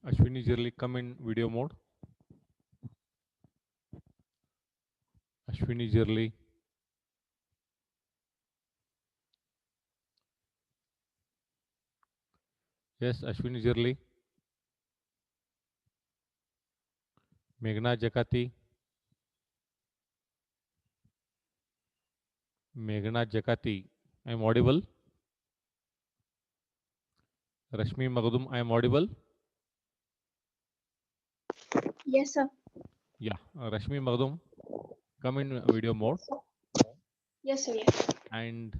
Ashwini Jirli, come in video mode. Ashwini Jirli. Yes, Ashwini Jirli. Meghna Jakati. Meghna Jakati. I am audible. Rashmi Magdum, I am audible. Yes, sir. Yeah, Rashmi Magdum, come in video mode. Yes, sir. Yes. And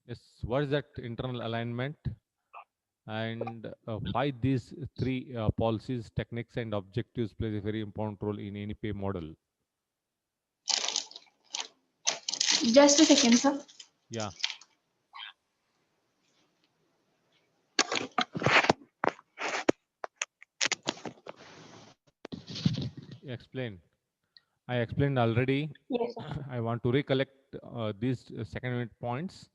yes, what is that internal alignment? And why these three policies, techniques, and objectives plays a very important role in any pay model? Just a second, sir. Yeah, explain. I explained already. Yes, sir. I want to recollect these second unit points.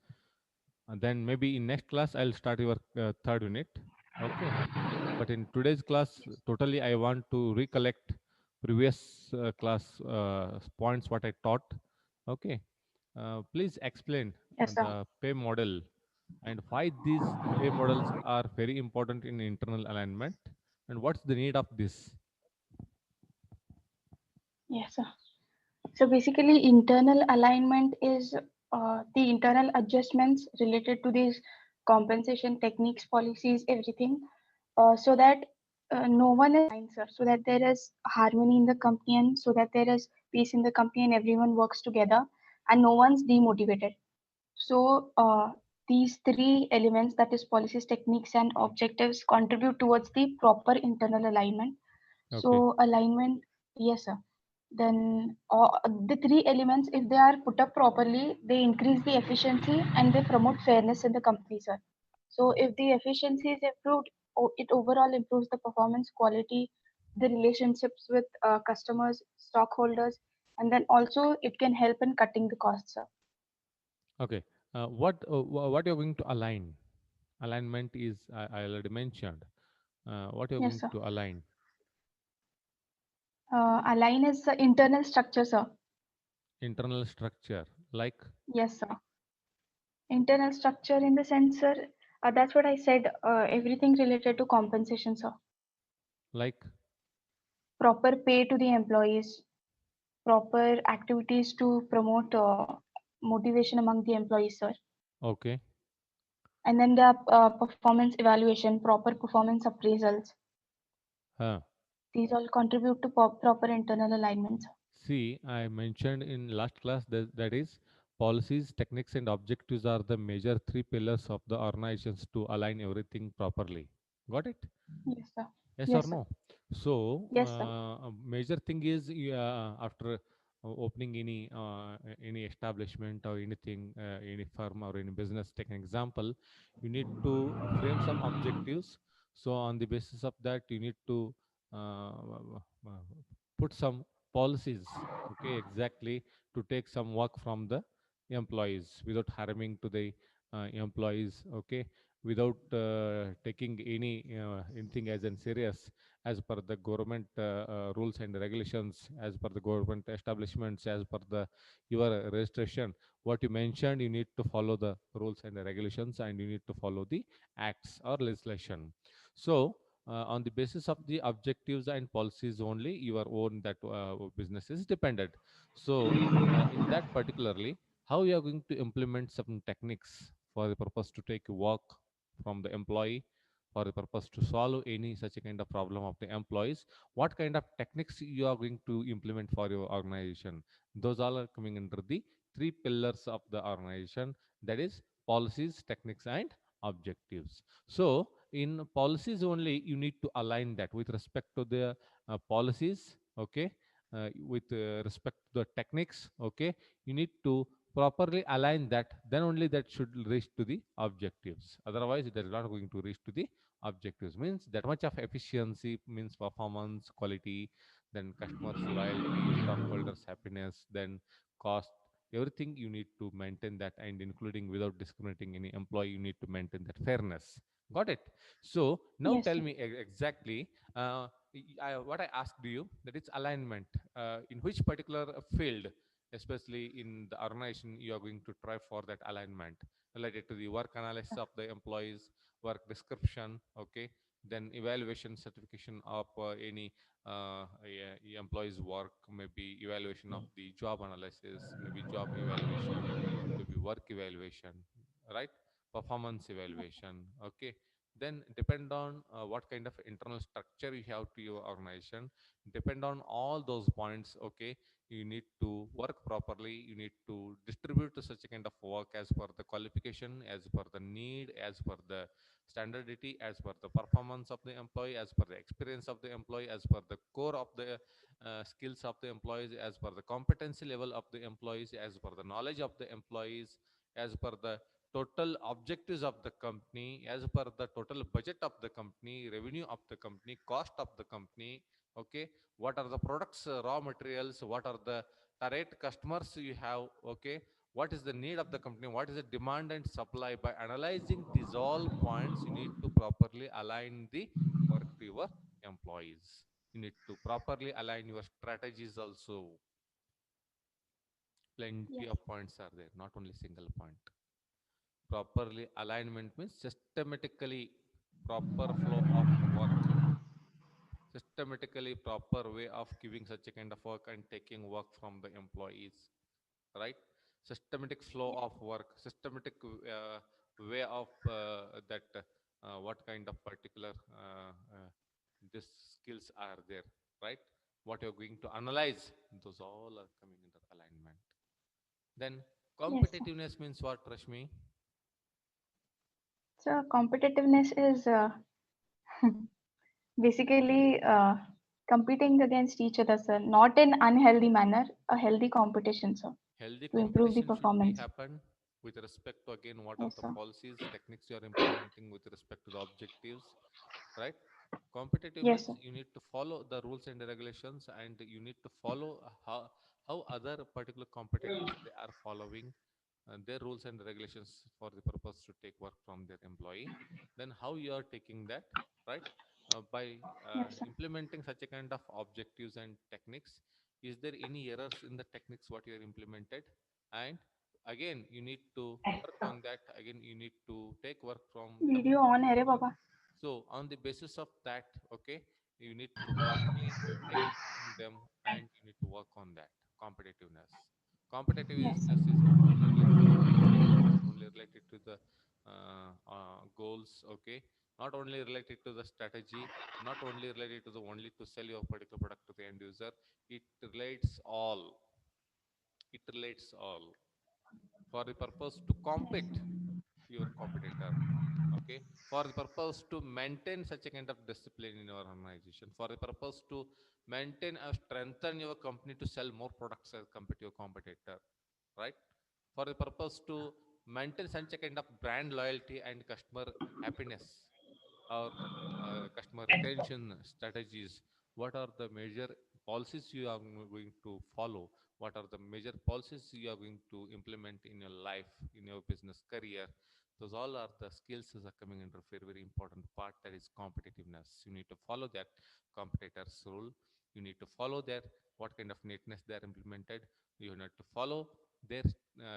And then maybe in next class I'll start your third unit. Okay. But in today's class, totally I want to recollect previous class points what I taught. Okay. Please explain Yes, sir. the pay model and why these pay models are very important in internal alignment and what's the need of this. Yes, sir. So basically, internal alignment is the internal adjustments related to these compensation techniques, policies, everything, so that no one is aligned, sir. So that there is harmony in the company, and so that there is peace in the company, and everyone works together, and no one's demotivated. So these three elements, that is policies, techniques, and objectives, contribute towards the proper internal alignment. Okay. So alignment, yes, sir. Then the three elements, if they are put up properly, they increase the efficiency and they promote fairness in the company, sir. So if the efficiency is improved, it overall improves the performance quality, the relationships with customers, stockholders, and then also it can help in cutting the costs, sir. Okay. What you're going to align? Alignment is I already mentioned. What you're Yes, going sir. to align? Align is the internal structure, sir. Internal structure, like Yes, sir. Internal structure in the sense, sir, that's what I said. Everything related to compensation, sir. like Proper pay to the employees, proper activities to promote motivation among the employees, sir. okay. And then the performance evaluation, proper performance appraisals. Huh. These all contribute to proper internal alignment, sir. See, I mentioned in last class that is policies, techniques, and objectives are the major three pillars of the organizations to align everything properly. Got it? Yes, sir. Yes or Yes, sir. no? So, Yes, sir. a major thing is after opening any establishment or anything, any firm or any business, take an example, you need to frame some objectives. So, on the basis of that, you need to put some policies, okay, exactly to take some work from the employees without harming to the employees, okay, without taking anything as in serious as per the government rules and regulations, as per the government establishments, as per the your registration what you mentioned, you need to follow the rules and the regulations and you need to follow the acts or legislation. So on the basis of the objectives and policies only your own that business is dependent. So in that particularly, how you are going to implement some techniques for the purpose to take work from the employee, for the purpose to solve any such a kind of problem of the employees, what kind of techniques you are going to implement for your organization, those all are coming under the three pillars of the organization, that is policies, techniques, and objectives. So in policies only you need to align that with respect to the policies, okay, with respect to the techniques, okay, you need to properly align that, then only that should reach to the objectives, otherwise it is not going to reach to the objectives. Means that much of efficiency means performance quality, then customers loyalty, stockholders happiness, then cost everything you need to maintain that, and including without discriminating any employee, you need to maintain that fairness. Got it? So now Yes, tell sir. me exactly what I asked you, that it's alignment in which particular field, especially in the organization, you are going to try for that alignment related to the work analysis of the employees, work description, okay, then evaluation certification of any employees work, maybe evaluation of the job analysis, maybe job evaluation, maybe work evaluation, right, performance evaluation, okay. Then depend on what kind of internal structure you have to your organization, depend on all those points, okay. You need to work properly, you need to distribute to such a kind of work as per the qualification, as per the need, as per the standardity, as per the performance of the employee, as per the experience of the employee, as per the core of the skills of the employees, as per the competency level of the employees, as per the knowledge of the employees, as per the total objectives of the company, as per the total budget of the company, revenue of the company, cost of the company, okay. What are the products, raw materials, what are the target customers you have, okay. What is the need of the company, what is the demand and supply. By analyzing these all points, you need to properly align the work to your employees. You need to properly align your strategies also. Plenty Yes. of points are there, not only single point. Properly alignment means systematically proper flow of work, systematically proper way of giving such a kind of work and taking work from the employees, right. Systematic flow Yes. of work, systematic way of that what kind of particular these skills are there, right, what you're going to analyze, those all are coming under alignment. Then Yes, sir. competitiveness means what, Rashmi? So competitiveness is basically competing against each other, sir. Not in unhealthy manner, a healthy competition, sir, Healthy to improve the competition should be performance. happen with respect to, again, what are Yes, the sir. policies, techniques you are implementing with respect to the objectives, right. Competitive Yes, means sir. you need to follow the rules and regulations, and you need to follow how other particular competitors they are following their rules and regulations for the purpose to take work from their employee. Then how you are taking that, right, by Yes, sir. implementing such a kind of objectives and techniques, is there any errors in the techniques what you are implemented, and again you need to work on that, again you need to take work from the. Video on है रे बाबा. So on the basis of that, okay, you need to properly take them, and you need to work on that competitiveness. Yes, sir. Competitiveness is not only related to the objectives, not only related to the goals, okay, not only related to the strategy, not only related to the only to sell your particular product to the end user. It relates all. It relates all for the purpose to Yes, compete sir. your competitor, okay, for the purpose to maintain such a kind of discipline in your organization, for the purpose to maintain or strengthen your company to sell more products as compared to your competitor, right, for the purpose to maintain such a kind of brand loyalty and customer happiness, or customer retention strategies. What are the major policies you are going to follow, what are the major policies you are going to implement in your life, in your business career. Those all are the skills that are coming under a very, very important part, that is competitiveness. You need to follow that competitor's rule, you need to follow their what kind of neatness they are implemented, you need to follow their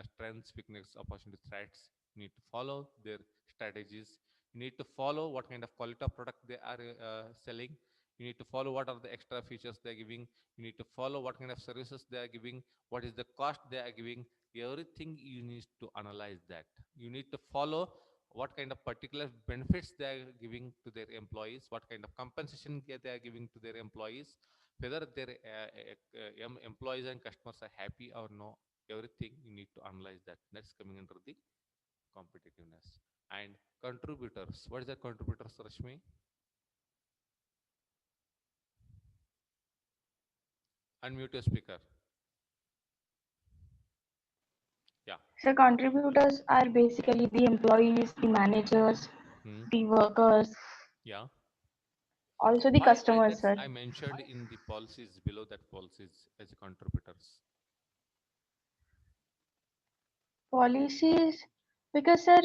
strengths, weakness, opportunity, threats, you need to follow their strategies, you need to follow what kind of quality of product they are selling, you need to follow what are the extra features they are giving, you need to follow what kind of services they are giving, what is the cost they are giving. Everything you need to analyze that. You need to follow what kind of particular benefits they are giving to their employees, what kind of compensation they are giving to their employees, whether their employees and customers are happy or no. Everything you need to analyze that. That's coming under the competitiveness. And contributors, what is the contributors, Rashmi? Unmute your speaker. Yeah. So contributors are basically the employees, the managers, Hmm. the workers, Yeah. also the Why customers, that's sir. I mentioned in the policies below that policies as contributors. Policies, because sir,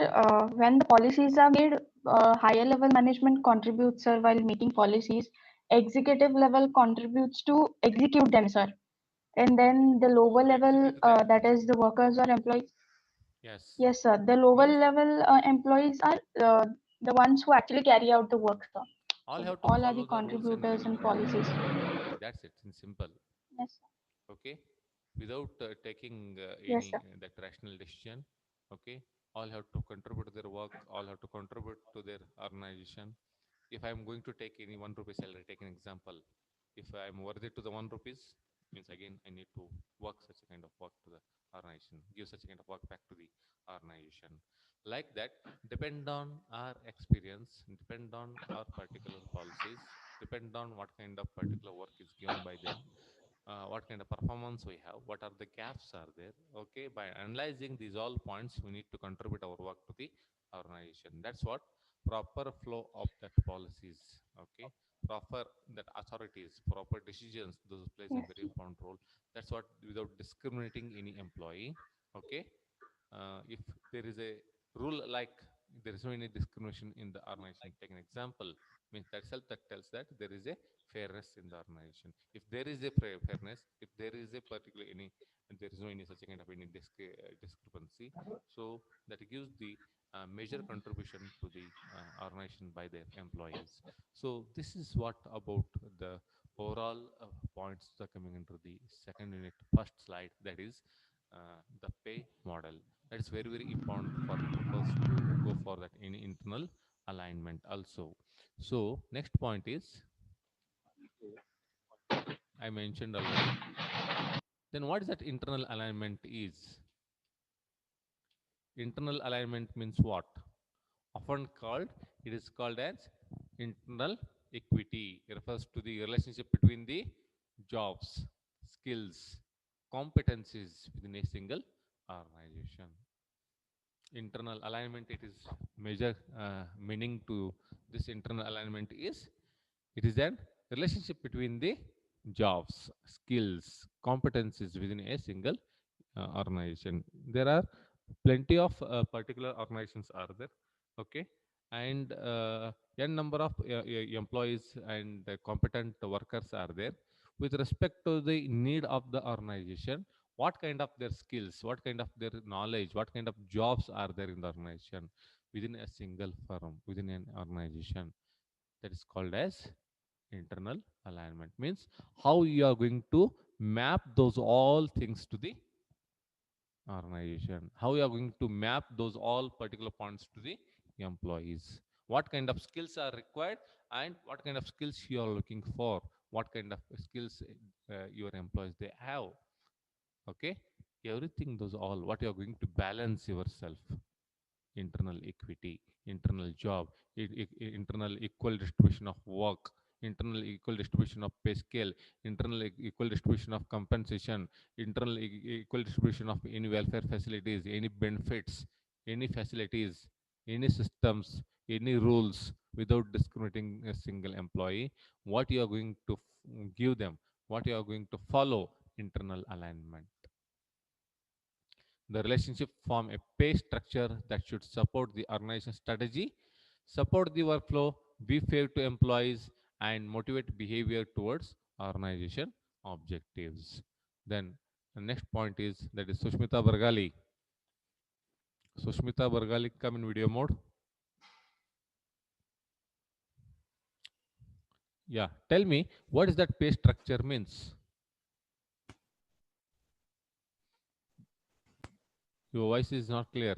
when the policies are made, higher level management contributes, sir, while making policies. Executive level contributes to execute them, sir. And then the lower To level, execute them, that is the workers or employees. yes, Yes, sir. The lower means level employees are the ones who actually carry out the work, sir. all So have to all are follow the the rules and contributors in regulation policies. only. That's it, in simple. Yes, sir. Okay, without taking Yes, any sir. that rational decision. Okay, all have to contribute to their work. All have to contribute to their organization. If I'm going to take any 1 rupee salary, take an example. If I'm worthy to the 1 rupees, means again I need to work such a kind of work to the organization, give such a kind of work back to the organization. Like that, depend on our experience, depend on our particular policies, depend on what kind of particular work is given by them, what kind of performance we have, what are the gaps are there. Okay, by analyzing these all points, we need to contribute our work to the organization. That's what proper flow of that policies. Okay, proper that authorities, proper decisions, those plays a Yes, very important role. That's what without discriminating any employee. Okay, if there is a rule like there is no any discrimination in the organization, take an example, means that self that tells that there is a fairness in the organization. If there is a fairness, if there is a particular any, and there is no any such a kind of any discrepancy, so that gives the major contribution to the organization by their employees. So this is what about the overall points that are coming into the second unit, first slide, that is the pay model. That is very very important for purpose to go for that in internal alignment also. So next point is I mentioned already. Then what is that internal alignment is? Internal alignment means what? Often called, it is called as internal equity. It refers to the relationship between the jobs, skills, competencies within a single organization. Internal alignment, it is major meaning to this internal alignment is, it is an relationship between the jobs, skills, competencies within a single organization. There are plenty of particular organizations are there. Okay, and n number of employees and competent workers are there. With respect to the need of the organization, what kind of their skills, what kind of their knowledge, what kind of jobs are there in the organization within a single firm, within an organization, that is called as internal alignment. Means how you are going to map those all things to the organization, how you are going to map those all particular points to the employees, what kind of skills are required, and what kind of skills you are looking for, what kind of skills your employees they have. Okay, everything, those all what you are going to balance yourself. Internal equity, internal job, internal equal distribution of work, internal equal distribution of pay scale, internal equal distribution of compensation, internal equal distribution of any welfare facilities, any benefits, any facilities, any systems, any rules, without discriminating a single employee. What you are going to give them, what you are going to follow, internal alignment. The relationship form a pay structure that should support the organization strategy, support the workflow, be fair to employees, and motivate behavior towards organization objectives. Then the next point is that is Sushmita Bargali. Sushmita Bargali, come in video mode. Yeah, tell me what is that pay structure means. Your voice is not clear.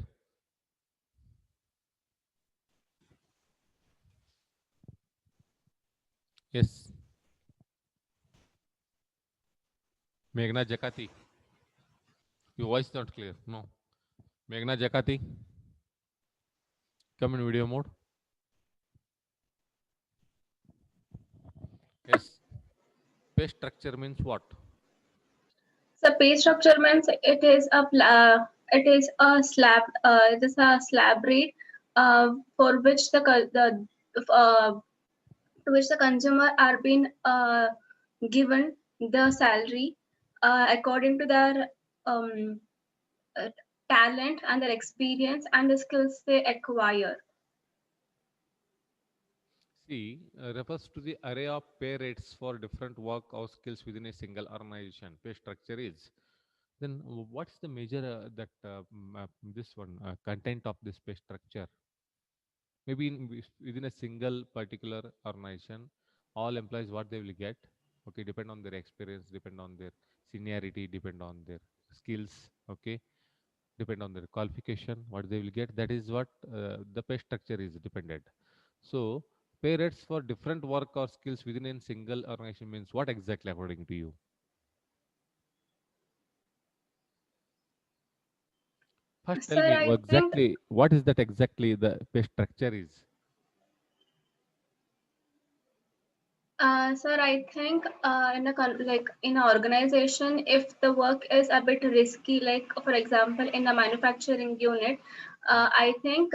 Yes, Meghna Jakati. Your voice is not clear. No. Meghna Jakati, come in video mode. Yes. Pay structure means what? So pay structure means it is a slab rate for which the to which the consumer are being given the salary according to their um, uh, talent, and their experience and the skills they acquire. C refers to the array of pay rates for different work or skills within a single organization. Pay structure is. Then what's the major this one content of this pay structure? Maybe within a single particular organization, all employees what they will get, okay, depend on their experience, depend on their seniority, depend on their skills, okay, depend on their qualification, what they will get, that is what the pay structure is dependent. So pay rates for different work or skills within a single organization means what exactly according to you? First tell Sir, me I think exactly what is that exactly the pay structure is. Sir, I think like in an organization, if the work is a bit risky, like for example in the manufacturing unit, I think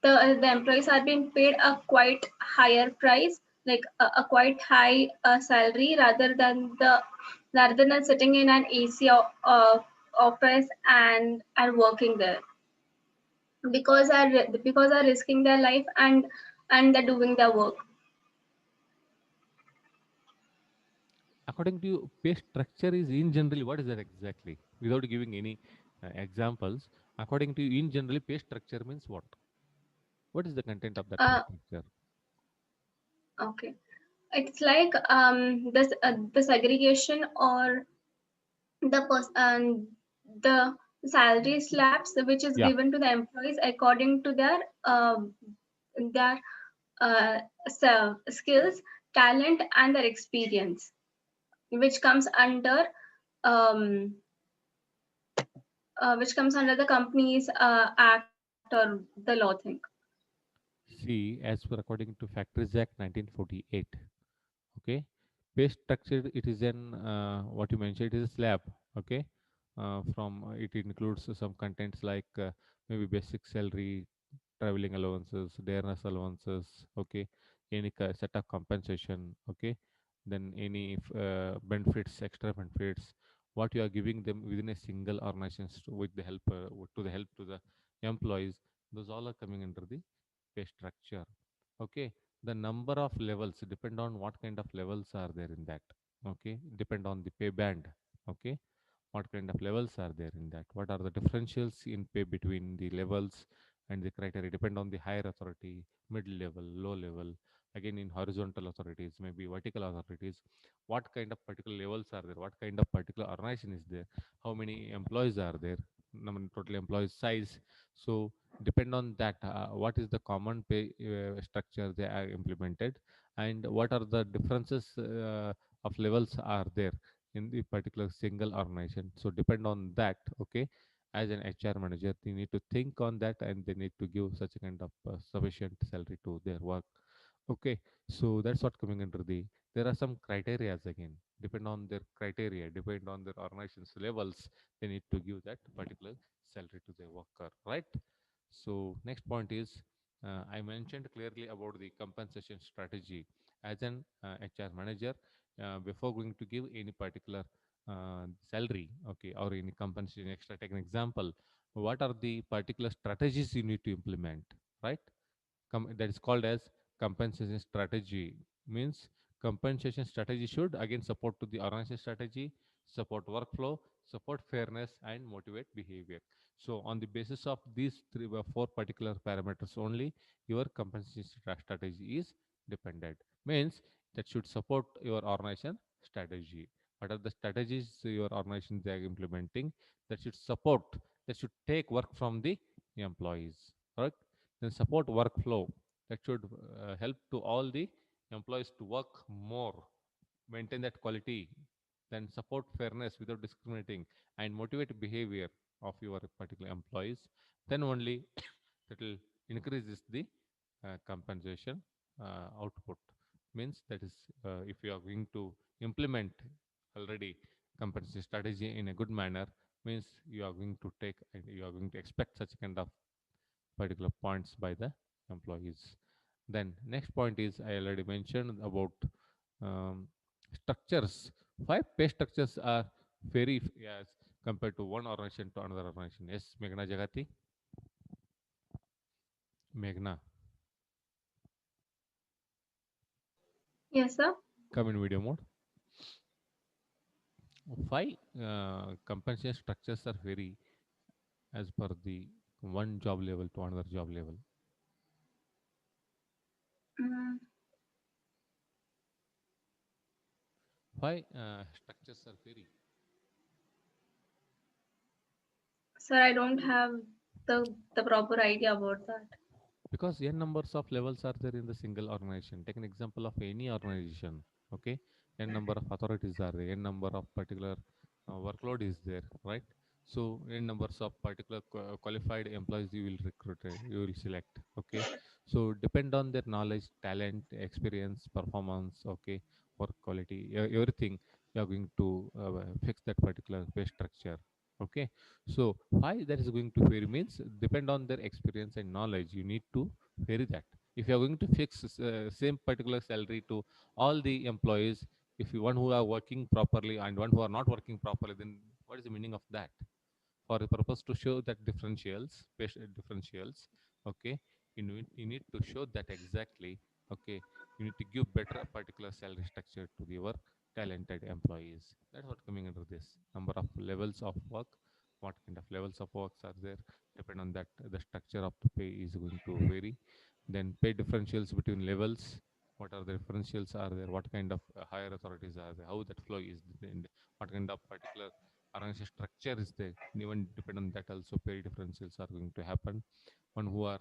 the employees are being paid a quite higher price, like a quite high salary rather than sitting in an AC office and working there because are risking their life and they're doing their work. According to you, pay structure is in generally what is that exactly, without giving any examples? According to you, in generally, pay structure means what is the content of that pay Uh, structure? okay. It's like this the segregation or the salary slabs which is Yeah. given to the employees according to their skills, talent, and their experience, which comes under um, the company's act or the law thing. See, as per according to Factories Act 1948, okay, pay structure it is an what you mentioned, it is a slab, okay, from it includes some contents like maybe basic salary, traveling allowances, diurnal allowances, okay, any set of compensation, okay, then any benefits, extra benefits, what you are giving them within a single organization with the help to the help to the employees, those all are coming under the pay structure, okay. The number of levels depend on what kind of levels are there in that, okay, depend on the pay band, okay, what kind of levels are there in that, what are the differentials in pay between the levels, and the criteria depend on the higher authority, mid level, low level, again in horizontal authorities, maybe vertical authorities, what kind of particular levels are there, what kind of particular organization is there, how many employees are there, number total employees size. So depend on that what is the common pay structure they are implemented, and what are the differences of levels are there in the particular single organization. So depend on that, okay, as an HR manager they need to think on that, and they need to give such a kind of sufficient salary to their work, okay. So that's what coming under the, there are some criterias again, depend on their criteria, depend on their organization's levels, they need to give that particular salary to their worker, right? So next point is I mentioned clearly about the compensation strategy as an HR manager. Before going to give any particular salary, okay, or any compensation extra, take an example. What are the particular strategies you need to implement, right? That is called as compensation strategy. Means compensation strategy should again support to the organization strategy, support workflow, support fairness, and motivate behavior. So on the basis of these three or four particular parameters only, your compensation strategy is dependent. Means that should support your organization strategy. What are the strategies your organization they are implementing that should support, that should take work from the employees, right? Then support workflow that should help to all the employees to work more, maintain that quality. Then support fairness without discriminating, and motivate behavior of your particular employees. Then only that will increases the compensation output. Means that is if you are going to implement already compensation strategy in a good manner, means you are going to take and you are going to expect such kind of particular points by the employees. Then next point is I already mentioned about um, structures. Five pay structures are very, yes. compared to one organization to another organization. Yes, Meghna Jagati. Meghna, Yes, sir. come in video mode. Why compensation structures are vary as per the one job level to another job level? Mm, Why structures are vary? sir, I don't have the proper idea about that. Because n numbers of levels are there in the single organization. Take an example of any organization. Okay, n number of authorities are there, n number of particular workload is there, right? So n numbers of particular qualified employees you will recruit, you will select. Okay, so depend on their knowledge, talent, experience, performance, okay, work quality, everything. You are going to fix that particular pay structure. Okay, so why that is going to vary means depend on their experience and knowledge. You need to vary that. If you are going to fix same particular salary to all the employees, if you one who are working properly and one who are not working properly, then what is the meaning of that? For the purpose to show that differentials, okay, you need to show that exactly. Okay, you need to give better a particular salary structure to your talented employees. That's what coming under this number of levels of work. What kind of levels of works are there? Depend on that, the structure of the pay is going to vary. Then pay differentials between levels. What are the differentials are there? What kind of higher authorities are there? How that flow is, and what kind of particular organization structure is there? And even depend on that also pay differentials are going to happen. One who are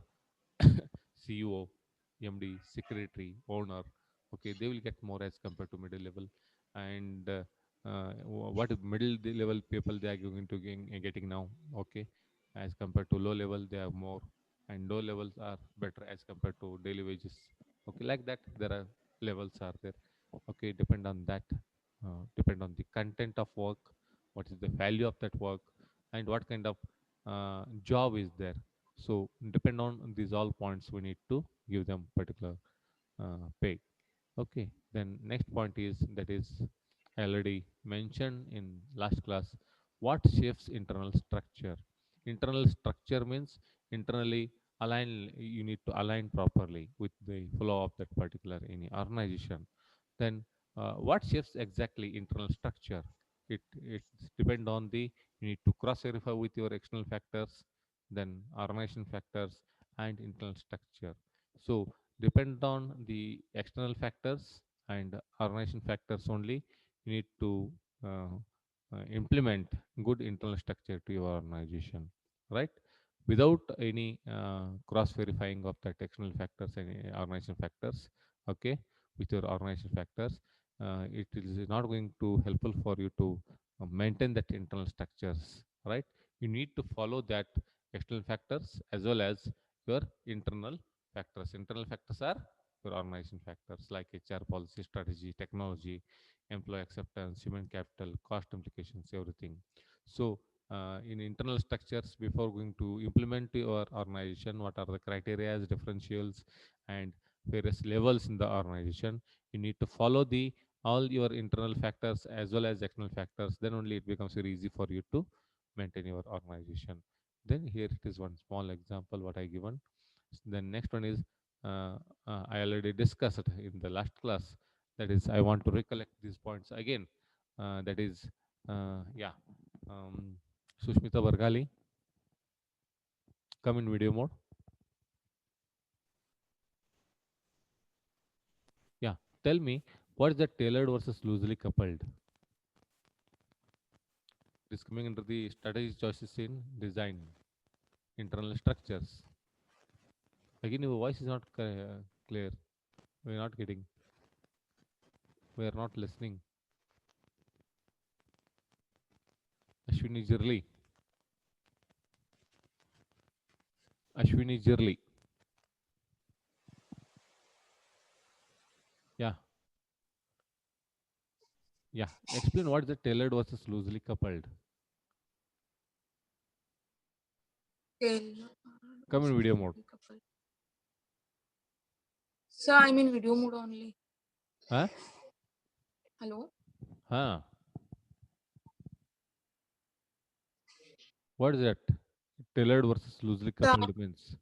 CEO, MD, secretary, owner, okay, they will get more as compared to middle level. And what middle level people they are going to getting now, okay, as compared to low level they are more, and low levels are better as compared to daily wages. Okay, like that there are levels are there. Okay, depend on that, depend on the content of work, what is the value of that work, and what kind of job is there. So depend on these all points, we need to give them particular pay. Okay, then next point is, that is I already mentioned in last class, what shapes internal structure. Internal structure means internally align, you need to align properly with the flow of that particular any organization. Then what shapes exactly internal structure? It depend on the, you need to cross verify with your external factors, then organization factors and internal structure. So depend on the external factors and organization factors only, you need to uh, implement good internal structure to your organization, right? Without any cross verifying of that external factors and organization factors, okay, with your organization factors, it is not going to helpful for you to maintain that internal structures, right? You need to follow that external factors as well as your internal factors. Internal factors are your organization factors like HR policy, strategy, technology, employee acceptance, human capital, cost implications, everything. So in internal structures, before going to implement your organization, what are the criteria, differentials, and various levels in the organization, you need to follow the all your internal factors as well as external factors. Then only it becomes very easy for you to maintain your organization. Then here it is one small example what I given. The next one is, uh, I already discussed it in the last class. That is, I want to recollect these points again. That is, yeah, um, Sushmita Bargali, come in video mode. Yeah, tell me, what is the tailored versus loosely coupled? It is coming under the strategy choices in design, internal structures. Again, your voice is not clear. We are not getting. We are not listening. Ashwini Jirli. Ashwini Jirli. Yeah, yeah. Explain what is the tailored versus loosely coupled. Tail Come in versus video mode. Lady couple. So I'm in video mode only. Huh? Hello. Huh? What is that? Tailored versus loosely Sir, coupled means.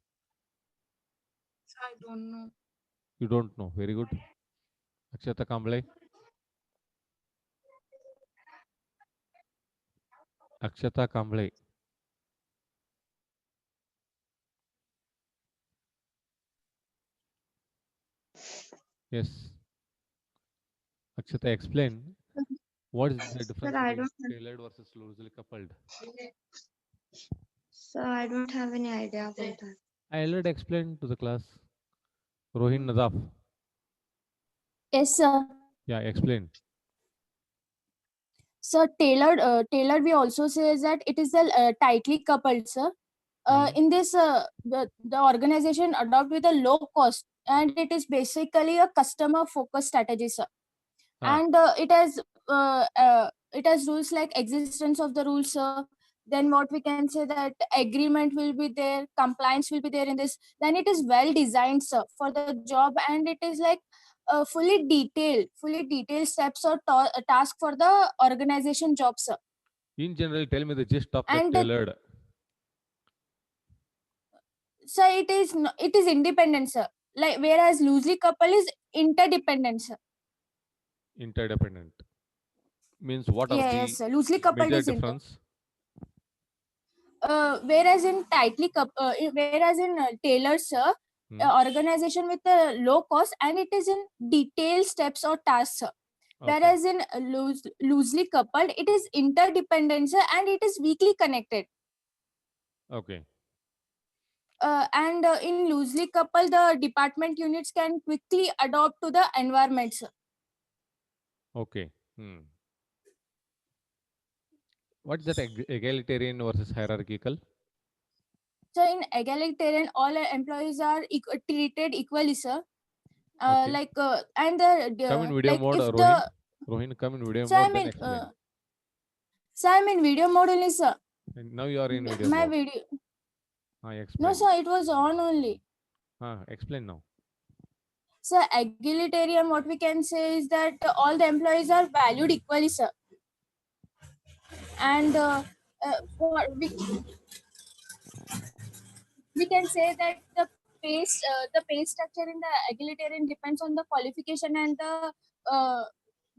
I don't know. You don't know. Very good. Akshata Kamble. Akshata Kamble. Yes. Akshata, explain what is the Sir, difference I between don't have, tailored versus loosely coupled. sir, I don't have any idea about that. I already explained to the class. Rohin Nadaf. Yes, sir. Yeah, explain. So tailored we also say that it is a tightly coupled, sir. Hmm. In this, the organization adopt with a low cost, and it is basically a customer focused strategy, sir. Ah, And it has rules like existence of the rules, sir. Then what we can say that agreement will be there, compliance will be there in this. Then it is well designed, sir, for the job, and it is like fully detailed steps or task for the organization job, sir. in general, tell me the gist of the And tailored. so it is independent, sir. Like whereas loosely coupled is interdependent, sir. Interdependent means what are Yes, the sir. Loosely coupled major is difference? whereas in tailored, sir, Hmm. organization with a low cost, and it is in detailed steps or tasks, sir. Okay. Whereas in loosely coupled, it is interdependent, sir, and it is weakly connected. Okay. And in loosely coupled, the department units can quickly adopt to the environment, sir. Okay. Hmm. What is that egalitarian versus hierarchical? So in egalitarian, all employees are treated equally, sir. Okay. And Come in the video like mode, if Rohin. the Rohin, come in video so I mode, then mean explain. so I'm in video mode only, sir. And now you are in video My mode. video. Ah, No, explain. sir, it was on only. Ah, explain now. So egalitarian, what we can say is that all the employees are valued equally, sir. And what we can say that the pay structure in the egalitarian depends on the qualification and the uh,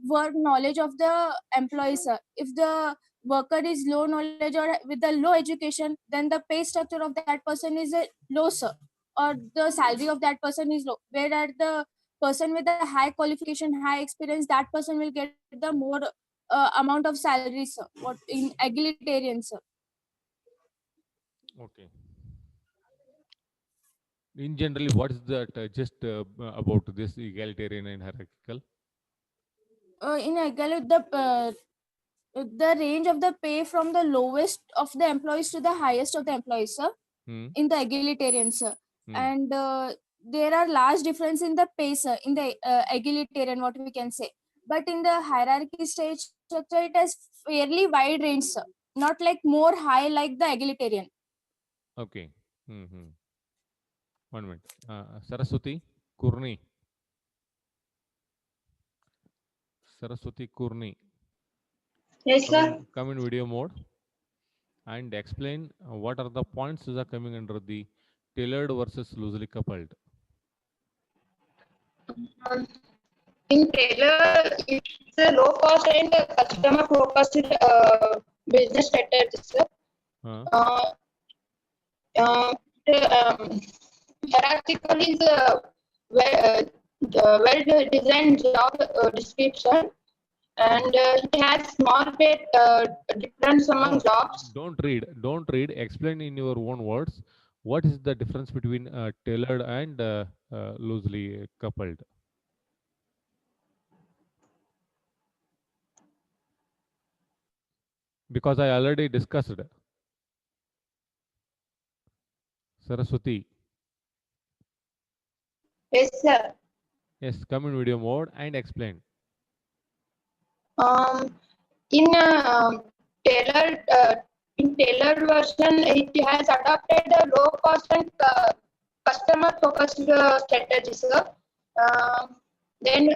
work knowledge of the employee, sir. If the worker is low knowledge or with the low education, then the pay structure of that person is low, sir, or the salary of that person is low. Whereas the person with the high qualification, high experience, that person will get the more amount of salary, sir. What in egalitarian, sir. Okay. In generally, what is that just about this egalitarian and hierarchical? In the range of the pay from the lowest of the employees to the highest of the employees, sir, Hmm. in the egalitarian, sir. Hmm. And there are large difference in the pay, sir, in the egalitarian, what we can say. But in the hierarchy stage structure, it has fairly wide range, sir, not like more high like the egalitarian. Okay. Hmm. 1 minute. Saraswati Kurni. Saraswati Kurni. Yes, sir. Come in video mode and explain what are the points that are coming under the tailored versus loosely coupled. Um, in Taylor, it's a low cost and customer focused business strategy, sir. Huh? The hierarchical is well designed job description, and it has small pay difference among No, jobs. don't read. Don't read. Explain in your own words. What is the difference between tailored and loosely coupled? Because I already discussed. Saraswati. Yes, sir. Yes, come in video mode and explain. Um, in tailored in tailored version, it has adopted a low cost and customer focused strategy, sir. Then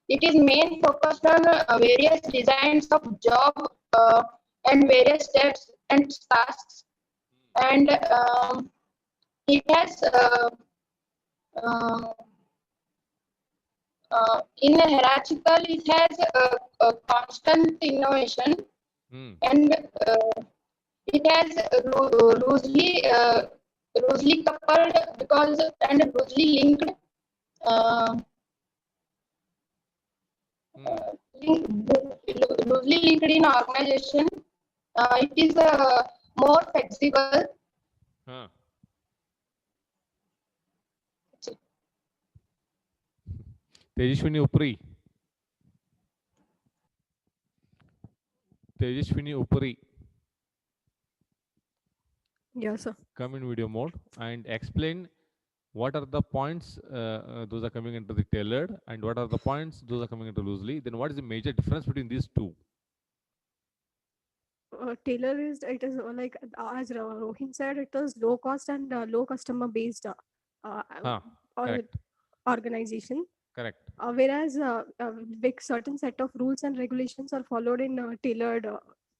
it is main focused on various designs of job and various steps and tasks, and it has uh, in a hierarchical, it has a constant innovation, Hmm. and it has loosely coupled because and loosely linked uh, Hmm. link, loosely linked in organization. It is more flexible. Huh. Tejashwini Upri. Tejashwini Upri. Yes, sir. Come in video mode and explain what are the points those are coming into the tailored and what are the points those are coming into loosely. Then what is the major difference between these two? Tailor is it is like as Rohin said, it is low cost and low customer based uh, Huh. uh, Correct. organization. Correct. Whereas like certain set of rules and regulations are followed in tailored.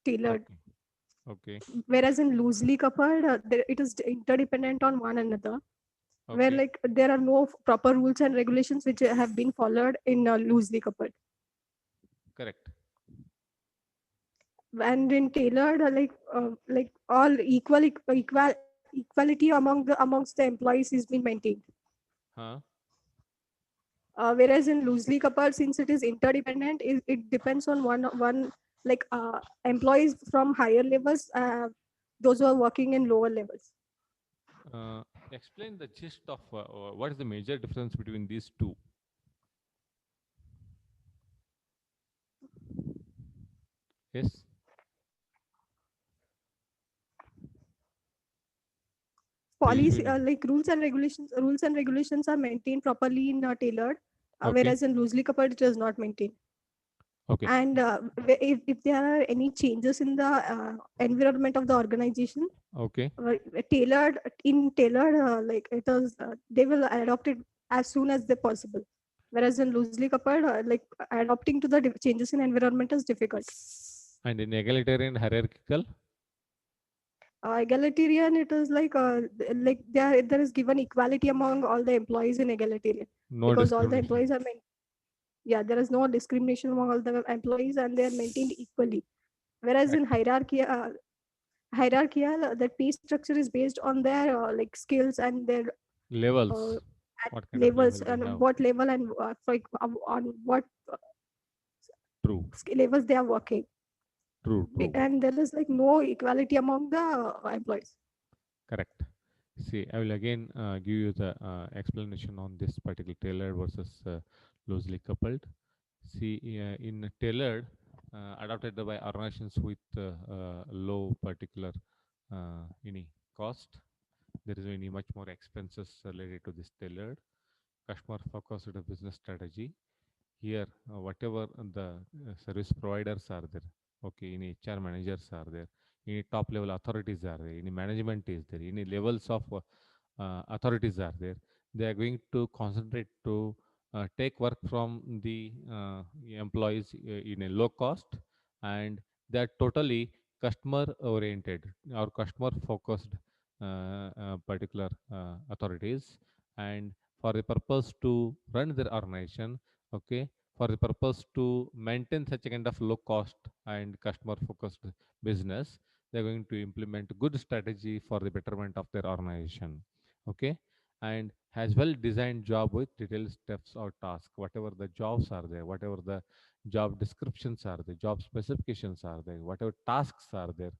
Okay. Okay. Whereas in loosely coupled, it is interdependent on one another. Where Okay. like there are no proper rules and regulations which have been followed in loosely coupled. Correct. And in tailored, like all equality amongst the employees is being maintained. Huh. Whereas in loosely coupled, since it is interdependent, it depends on one like employees from higher levels, those who are working in lower levels. Uh, Explain the gist of what is the major difference between these two. Yes. Policy Tejashwini. like rules and regulations are maintained properly in tailored, Okay. whereas in loosely coupled it is not maintained. Okay. And if there are any changes in the environment of the organization, Okay. uh, tailored like it is they will adopt it as soon as they possible, whereas in loosely coupled like adopting to the changes in environment is difficult. And in egalitarian hierarchical, Egalitarian, it is like there is given equality among all the employees in egalitarian, no because all the discrimination. employees are yeah, there is no discrimination among all the employees and they are maintained equally. Whereas in Correct. hierarchical, that pay structure is based on their like skills and their uh, Levels. at What kind of levels level they and have? what level and on what True. levels they are working. True. True. And there is like no equality among the employees. Correct. See, I will again give you the explanation on this particular tailored versus loosely coupled. See, in tailored, adopted by organizations with low particular any cost, there is any much more expenses related to this tailored customer focused business strategy. Here whatever the service providers are there, okay, any HR managers are there, any top level authorities are there, any management is there, any levels of authorities are there, they are going to concentrate to take work from the employees in a low cost, and they are totally customer oriented or customer focused particular authorities, and for the purpose to run their organization, okay, for the purpose to maintain such a kind of low cost and customer focused business, they're going to implement good strategy for the betterment of their organization, okay, and has well designed job with detailed steps or tasks, whatever the jobs are there, whatever the job descriptions are there, job specifications are there, whatever tasks are there,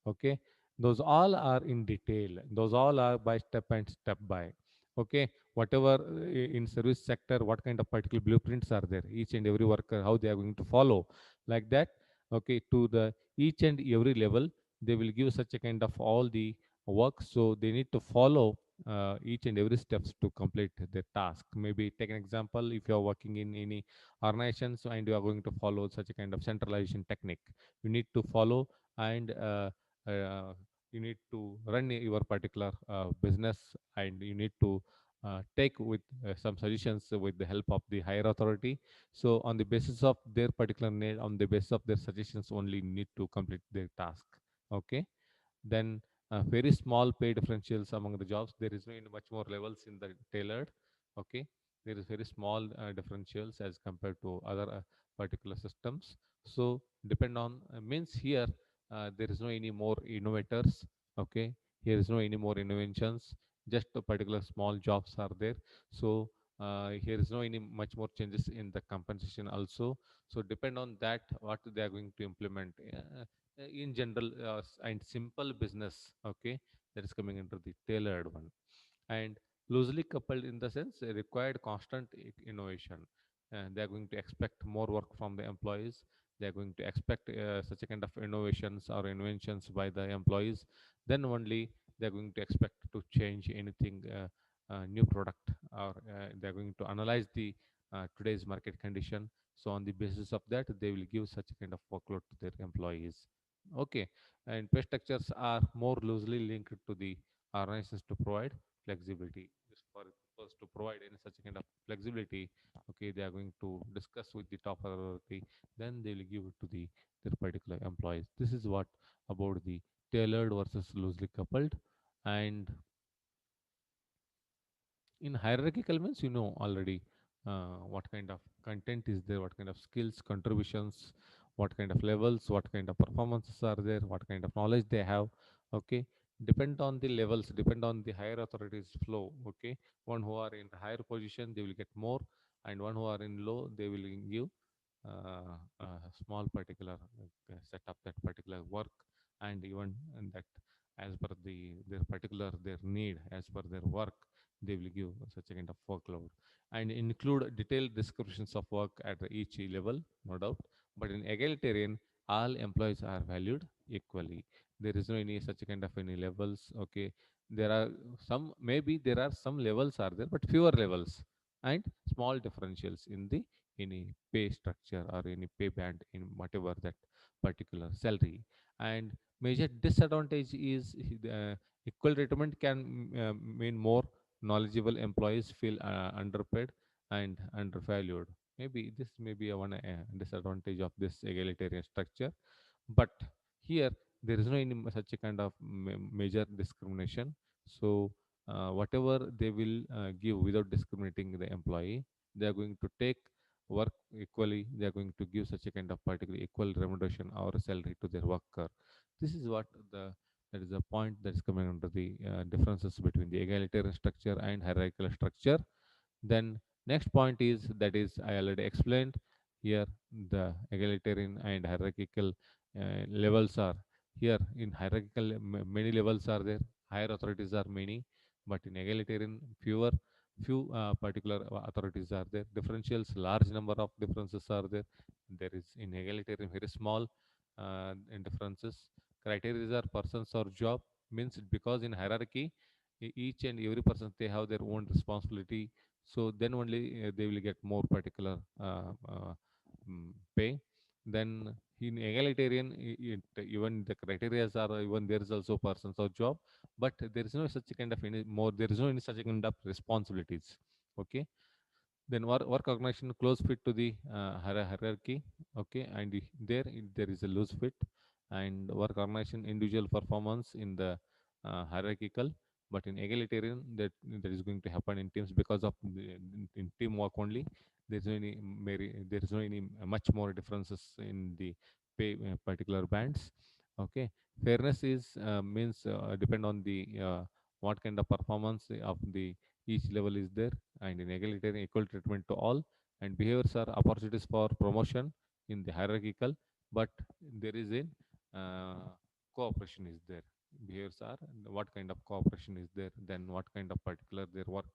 okay, those all are in detail, those all are by step and step by, okay, whatever in service sector, what kind of particular blueprints are there, each and every worker how they are going to follow, like that, okay, to the each and every level they will give such a kind of all the work, so they need to follow each and every steps to complete the task. Maybe take an example, if you are working in any organization, so and you are going to follow such a kind of centralization technique, you need to follow, and uh, you need to run your particular business, and you need to take with some suggestions with the help of the higher authority, so on the basis of their particular need, on the basis of their suggestions only, need to complete their task, okay, Then very small pay differentials among the jobs. There is no any much more levels in the tailored. Okay, there is very small differentials as compared to other particular systems. So depend on means here there is no any more innovators. Okay, here is no any more inventions. Just a particular small jobs are there. So here is no any much more changes in the compensation also. So depend on that what they are going to implement. In general and simple business, okay, that is coming into the tailored one. And loosely coupled in the sense required constant innovation, and they are going to expect more work from the employees. They are going to expect such a kind of innovations or inventions by the employees. Then only they are going to expect to change anything new product, or they are going to analyze the today's market condition. So on the basis of that they will give such a kind of workload to their employees. Okay, and pay structures are more loosely linked to the organizations to provide flexibility. Just for us to provide any such kind of flexibility, okay, they are going to discuss with the top authority, then they will give it to the their particular employees. This is what about the tailored versus loosely coupled. And in hierarchical means you know already what kind of content is there, what kind of skills contributions, what kind of levels, what kind of performances are there, what kind of knowledge they have. Okay, depend on the levels, depend on the higher authorities flow. Okay, one who are in higher position they will get more, and one who are in low they will give a small particular set up that particular work. And even and that as per their particular their need, as per their work, they will give such a kind of workload, and include detailed descriptions of work at each level, no doubt. But in egalitarian, all employees are valued equally. There is no any such kind of any levels. Okay, there are some, maybe there are some levels are there, but fewer levels, and small differentials in the any pay structure or any pay band in whatever that particular salary. And major disadvantage is equal treatment can mean more knowledgeable employees feel underpaid and undervalued. Maybe this may be a one disadvantage of this egalitarian structure. But here there is no any such a kind of major discrimination. So whatever they will give without discriminating the employee, they are going to take work equally. They are going to give such a kind of particular equal remuneration or salary to their worker. This is what the that is the point that is coming under the differences between the egalitarian structure and hierarchical structure. Then next point is, that is I already explained here, the egalitarian and hierarchical levels are here. In hierarchical many levels are there, higher authorities are many, but in egalitarian few particular authorities are there. Differentials, large number of differences are there. There is in egalitarian very small differences. Criteria are persons or job, means because in hierarchy each and every person they have their own responsibility. So then only they will get more particular pay. Then in egalitarian even the criteria are even there is also persons or job, but there is no such kind of any more, there is no any such kind of responsibilities. Okay, then work organization close fit to the hierarchy. Okay, and there is a loose fit. And work organization individual performance in the hierarchical. But in egalitarian, that is going to happen in teams, because of in teamwork only. There is no any there is no any much more differences in the pay particular bands. Okay, fairness is means depend on the what kind of performance of the each level is there. And in egalitarian, equal treatment to all. And behaviors are opportunities for promotion in the hierarchical. But there is a cooperation is there. Behaviors are what kind of cooperation is there, then what kind of particular their work